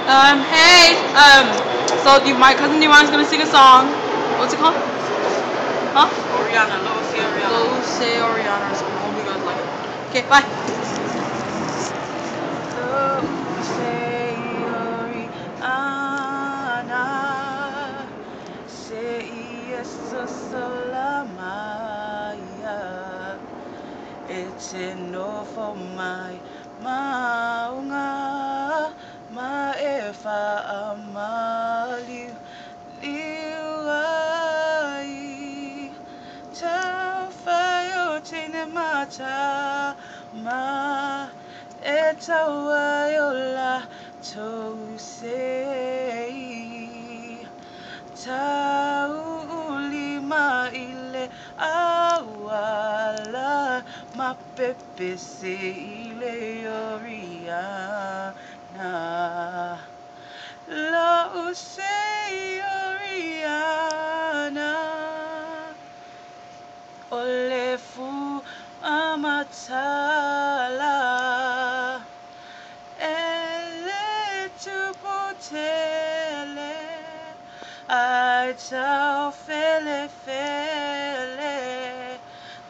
Hey, so my cousin Devon's gonna sing a song. What's it called? Huh? Oriana, Lo Se Oriana. Lo Se Oriana or something. Hope you guys like it. Okay, bye. Lo Se Oriana, Se Yesu Solamaya, it's enough for my maunga, maefa amaliu. Liwai Tafayo Tine Mata Ma Etawayola Tosei Taulima ile awala Mapepese ile Oriana Lo Se Oriana Olefu Amatala Ele Tupotele Aitao Fele Fele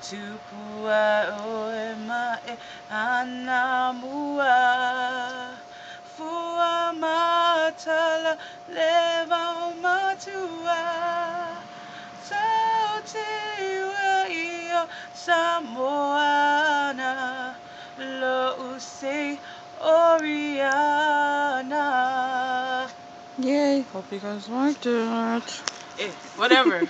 Tupua Oema E Anamua Fua Matala Leva Matua Sautiwa iyo Samoana Lo Se Oriana. Yay, hope you guys liked it. Whatever.